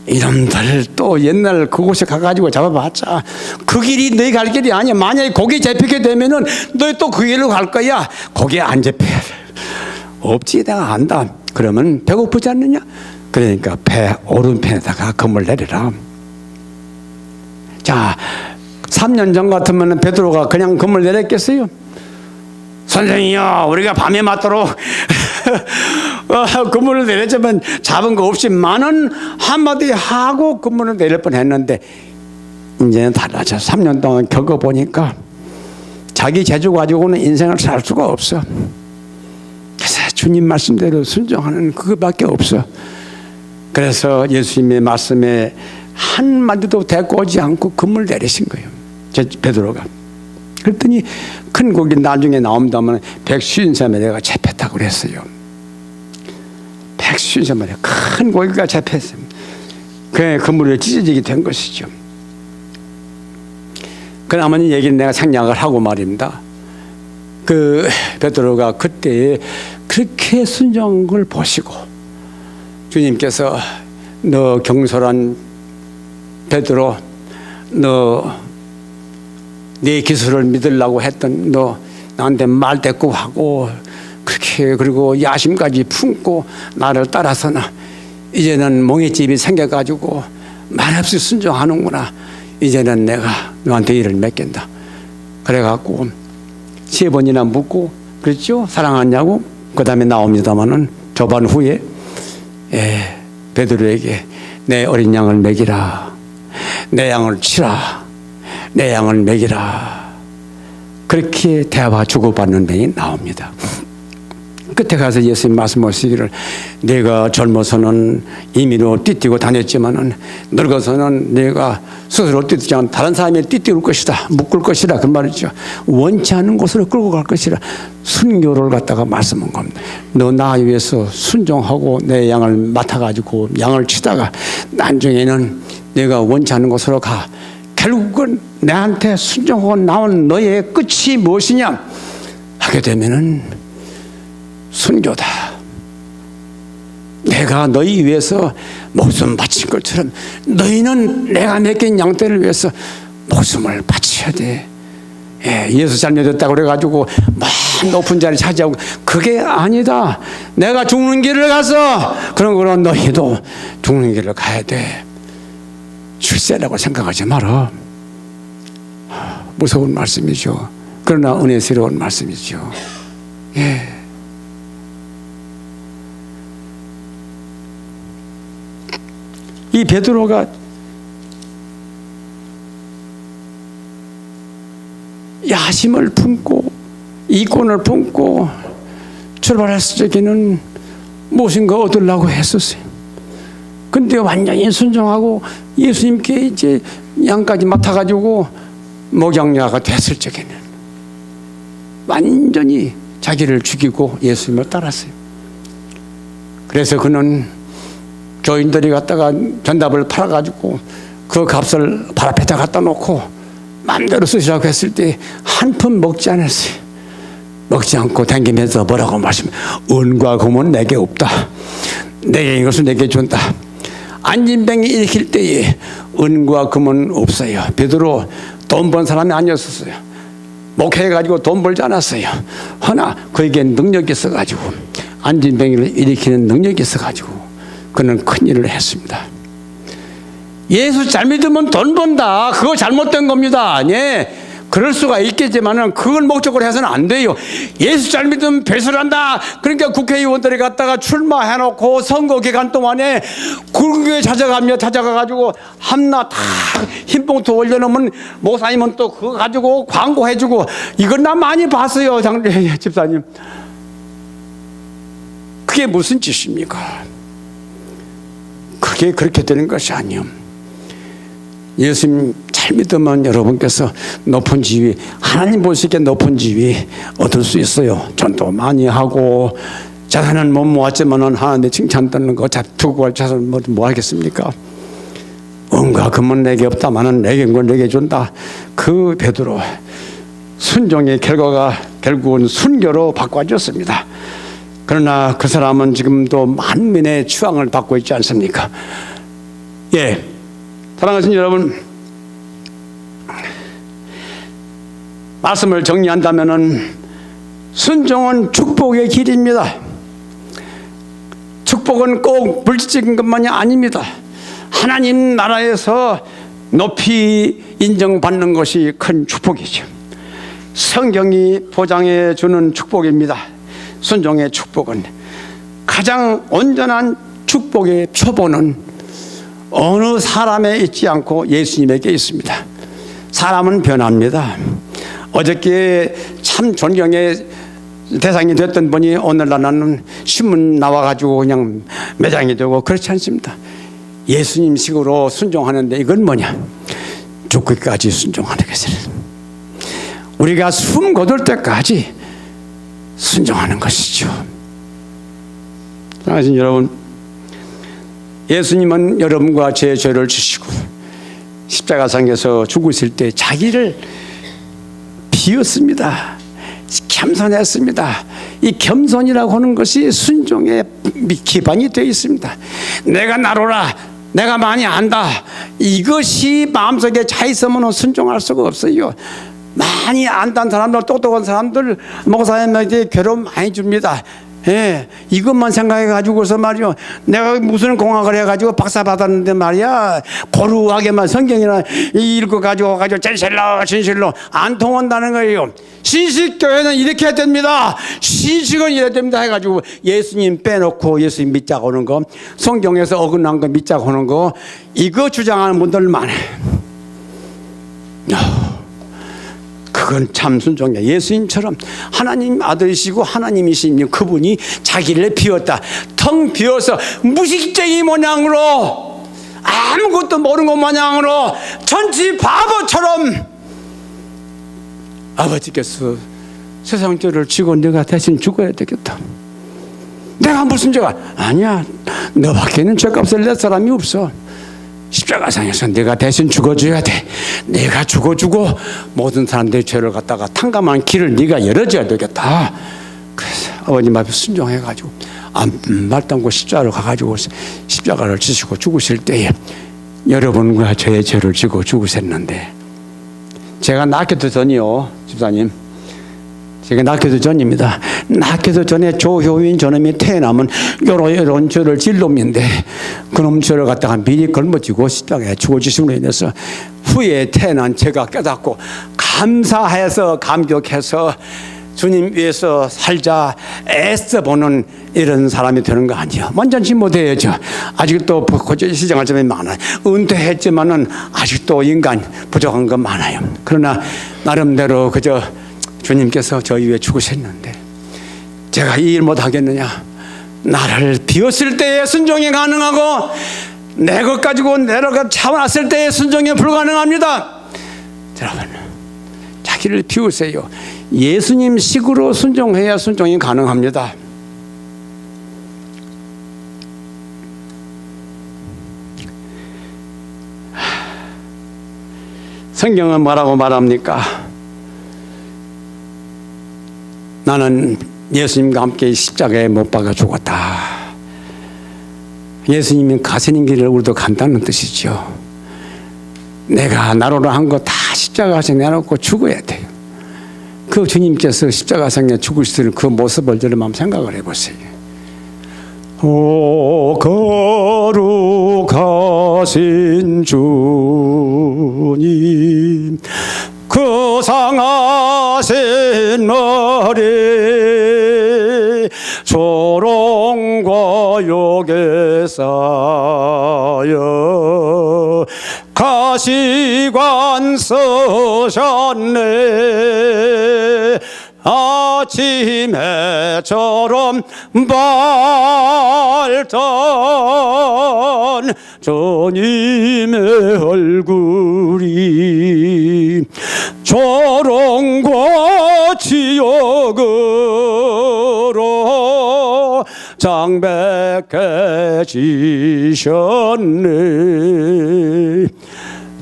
이놈들 또 옛날 그곳에 가가지고 잡아봤자 그 길이 너희 갈 길이 아니야. 만약에 고기 잡히게 되면은 너희 또 그 길로 갈 거야. 고기 안 잡혀야 돼. 없지 내가 안다. 그러면 배고프지 않느냐? 그러니까 배 오른편에다가 그물 내리라. 자, 3년 전 같으면 베드로가 그냥 그물 내렸겠어요? 선생이요, 우리가 밤에 맞도록 그물을 내렸지만 잡은 거 없이 많은 한마디 하고 그물을 내릴 뻔했는데 이제는 달라져. 3년 동안 겪어보니까 자기 재주 가지고는 인생을 살 수가 없어. 그래서 주님 말씀대로 순종하는 그거밖에 없어. 그래서 예수님의 말씀에 한마디도 대꾸 오지 않고 그물 내리신 거예요. 베드로가. 그랬더니 큰 고기 나중에 나온다면 153마리가 잡혔다고 그랬어요. 153마리 큰 고기가 잡혔어요. 그 그물에 찢어지게 된 것이죠. 그 나머지 얘기는 내가 생략을 하고 말입니다. 그 베드로가 그때 그렇게 순종한 걸 보시고 주님께서 너 경솔한 베드로, 너 내 기술을 믿으려고 했던 너 나한테 말대꾸하고 그렇게 그리고 야심까지 품고 나를 따라서는 이제는 멍에집이 생겨가지고 말없이 순종하는구나. 이제는 내가 너한테 일을 맡긴다. 그래갖고 3번이나 묻고 그랬죠. 사랑하냐고. 그 다음에 나옵니다마는 조반 후에 베드로에게 내 어린 양을 먹이라. 내 양을 치라. 내 양을 먹이라. 그렇게 대화 주고받는 데이 나옵니다. 끝에 가서 예수님 말씀하시기를 내가 젊어서는 임의로 띠뛰고 다녔지만은 늙어서는 내가 스스로 띠뛰지 않고 다른 사람이 띠띠울 것이다. 묶을 것이다. 그 말이죠. 원치 않은 곳으로 끌고 갈 것이라 순교를 갖다가 말씀한 겁니다. 너 나 위해서 순종하고 내 양을 맡아가지고 양을 치다가 나중에는 내가 원치 않은 곳으로 가. 결국은 내한테 순종하고 나온 너의 끝이 무엇이냐 하게 되면은 순교다. 내가 너희 위해서 목숨 바친 것처럼 너희는 내가 맡긴 양떼를 위해서 목숨을 바쳐야 돼. 예수 잘 믿었다고 그래가지고 막 높은 자리 차지하고 그게 아니다. 내가 죽는 길을 가서 그런 너희도 죽는 길을 가야 돼. 출세라고 생각하지 마라. 무서운 말씀이죠. 그러나 은혜스러운 말씀이죠. 이 베드로가 야심을 품고 이권을 품고 출발했을 적에는 무엇인가 얻으려고 했었어요. 근데 완전히 순종하고 예수님께 이제 양까지 맡아가지고 목양녀가 됐을 적에는 완전히 자기를 죽이고 예수님을 따랐어요. 그래서 그는 교인들이 갖다가 전답을 팔아가지고 그 값을 발 앞에다 갖다 놓고 마음대로 쓰시라고 했을 때 한 푼 먹지 않았어요. 먹지 않고 댕기면서 뭐라고 말씀해? 은과 금은 내게 없다. 내게 이것을 내게 준다. 안진뱅이 일으킬 때에 은과 금은 없어요. 베드로 돈 번 사람이 아니었어요. 목회해가지고 돈 벌지 않았어요. 허나 그에게 능력이 있어가지고 안진뱅이를 일으키는 능력이 있어가지고 그는 큰 일을 했습니다. 예수 잘 믿으면 돈 번다. 그거 잘못된 겁니다. 예. 그럴 수가 있겠지만은 그걸 목적으로 해서는 안 돼요. 예수 잘 믿으면 배설한다. 그러니까 국회의원들이 갔다가 출마해놓고 선거 기간 동안에 굴국에 찾아가가지고 함나 다 흰봉투 올려놓으면 목사님은 또 그거 가지고 광고해주고 이건 나 많이 봤어요. 집사님. 그게 무슨 짓입니까? 그게 그렇게 되는 것이 아니요. 예수님 잘 믿으면 여러분께서 높은 지위, 하나님 보시기에 높은 지위 얻을 수 있어요. 전도 많이 하고 자산은 못 모았지만은 하나님 칭찬 듣는 거 두고 갈 자산 뭐 하겠습니까? 은과 금은 내게 없다마는 내게 건 내게 준다. 그 베드로 순종의 결과가 결국은 순교로 바꿔졌습니다. 그러나 그 사람은 지금도 만민의 추앙을 받고 있지 않습니까? 예, 사랑하시는 여러분, 말씀을 정리한다면은 순종은 축복의 길입니다. 축복은 꼭 물질적인 것만이 아닙니다. 하나님 나라에서 높이 인정받는 것이 큰 축복이죠. 성경이 보장해 주는 축복입니다. 순종의 축복은 가장 온전한 축복의 표본은 어느 사람에 있지 않고 예수님에게 있습니다. 사람은 변합니다. 어저께 참 존경의 대상이 됐던 분이 오늘날 나는 신문 나와가지고 그냥 매장이 되고 그렇지 않습니다. 예수님식으로 순종하는데 이건 뭐냐? 죽기까지 순종하는 것을 우리가 숨 거둘 때까지 순종하는 것이죠. 사랑하신 여러분, 예수님은 여러분과 제 죄를 지시고 십자가상에서 죽으실 때 자기를 비웠습니다. 겸손했습니다. 이 겸손이라고 하는 것이 순종의 기반이 되어 있습니다. 내가 나로라, 내가 많이 안다, 이것이 마음속에 차 있으면 순종할 수가 없어요. 많이 안다는 사람들, 똑똑한 사람들 목사님에게 괴로움 많이 줍니다. 예, 이것만 생각해가지고서 말이요, 내가 무슨 공학을 해가지고 박사 받았는데 말이야, 고루하게만 성경이나 읽어가지고 진실로 안 통한다는 거예요. 신식교회는 이렇게 해야 됩니다. 신식은 이래야 됩니다 해가지고 예수님 빼놓고 예수님 믿자고 하는 거, 성경에서 어긋난 거 믿자고 하는 거, 이거 주장하는 분들 많아요. 그건 참 순종이야. 예수님처럼 하나님 아들이시고 하나님이신 그분이 자기를 비웠다. 텅 비워서 무식쟁이 모양으로, 아무것도 모르는 것 모양으로, 전치 바보처럼 아버지께서 세상 죄를 지고 내가 대신 죽어야 되겠다. 내가 무슨 죄가? 아니야, 너밖에는 죄값을 낼 사람이 없어. 십자가상에서 내가 대신 죽어줘야 돼. 내가 죽어주고 모든 사람들의 죄를 갖다가 탕감한 길을 네가 열어줘야 되겠다. 그래서 아버님 앞에 순종해가지고 말단고 십자가로 가가지고 십자가를 지시고 죽으실 때에 여러분과 저의 죄를 지고 죽으셨는데, 제가 낳기도 전이요, 집사님, 제가 낳기도 전입니다. 낳기도 전에 조효인 저놈이 태어나면 요런 죄를 질 놈인데 그놈 죄를 갖다가 미리 걸머쥐고 십자가에 죽어주심으로 인해서 후에 태어난 제가 깨닫고 감사해서 감격해서 주님 위해서 살자 애써보는 이런 사람이 되는 거 아니에요. 완전치 못해야죠. 아직도 시정할 점이 많아요. 은퇴했지만은 아직도 인간 부족한 건 많아요. 그러나 나름대로 그저 주님께서 저희 위해 죽으셨는데 제가 이 일 못하겠느냐? 나를 비웠을 때에 순종이 가능하고 내 것 가지고 내가 참았을 때의 순종이 불가능합니다. 여러분, 자기를 비우세요. 예수님 식으로 순종해야 순종이 가능합니다. 성경은 뭐라고 말합니까? 나는 예수님과 함께 십자가에 못 박아 죽었다. 예수님이 가시는 길을 우리도 간다는 뜻이죠. 내가 나로로 한 거 다 십자가에 내놓고 죽어야 돼요. 그 주님께서 십자가상에 죽으시는 그 모습을 여러분 한번 생각을 해보세요. 오 거룩하신 주님, 그 상하신 머리 조롱과 욕에 쌓여 가시관 쓰셨네. 아침 해처럼 밝던 주님의 얼굴이 조롱과 지옥으로 장백해지셨네.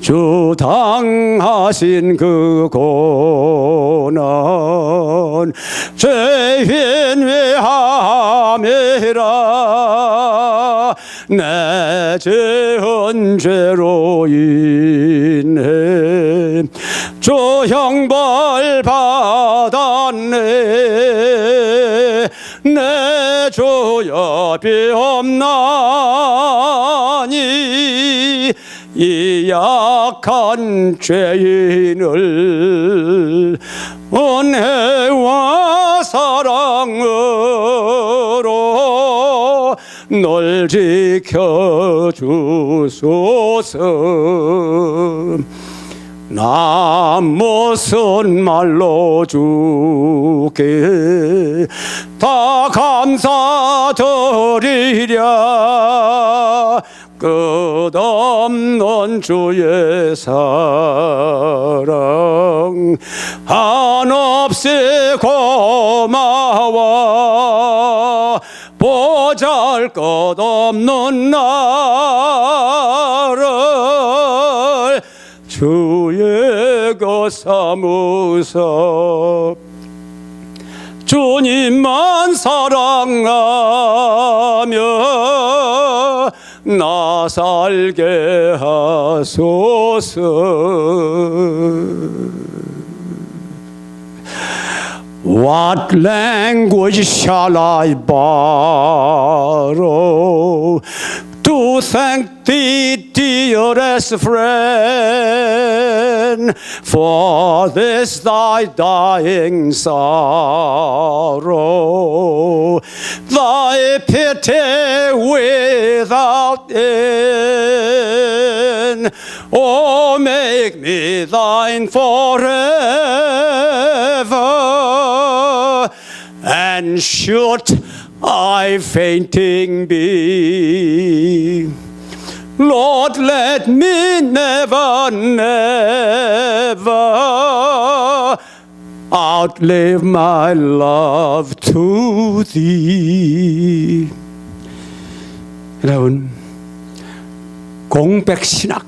주 당하신 그 고난 죄인 위함이라. 내 죄은 죄로 인해 주 형벌 받았네. 내 주여 비옵나니 이 약한 죄인을 은혜와 사랑으로 널 지켜주소서. 나 무슨 말로 주께 다 감사드리랴. 끝없는 주의 사랑 한없이 고마워. 보잘것없는 나를 주의 것 삼으사 주님만 사랑하며 나 살게 하소서. What language shall I borrow to thank thee, dearest friend, for this thy dying sorrow, thy pity without end. Oh, make me thine forever, and should I fainting be, Lord, let me never, never outlive my love to thee. 여러분, 공백신학,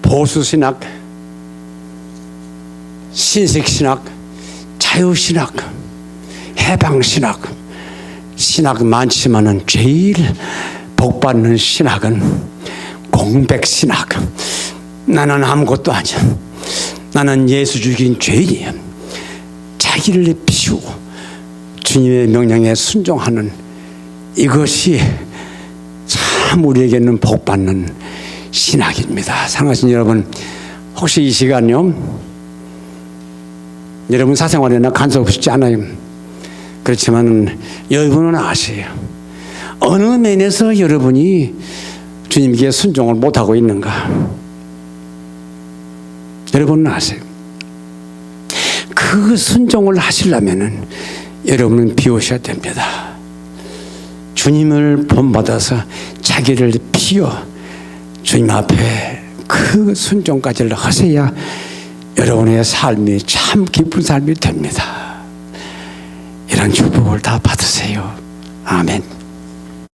보수신학, 신식신학, 자유신학, 해방신학, 신학 많지만은 제일 복받는 신학은 공백신학. 나는 아무것도 아니야. 나는 예수 죽인 죄인이야. 자기를 비우고 주님의 명령에 순종하는 이것이 참 우리에게는 복받는 신학입니다. 사랑하신 여러분, 혹시 이 시간요, 여러분 사생활에나 간섭 없지 않아요. 그렇지만 여러분은 아세요. 어느 면에서 여러분이 주님께 순종을 못하고 있는가? 여러분은 아세요. 그 순종을 하시려면은 여러분은 비우셔야 됩니다. 주님을 본받아서 자기를 비워 주님 앞에 그 순종까지를 하셔야 여러분의 삶이 참 기쁜 삶이 됩니다. 이런 축복을 다 받으세요. 아멘.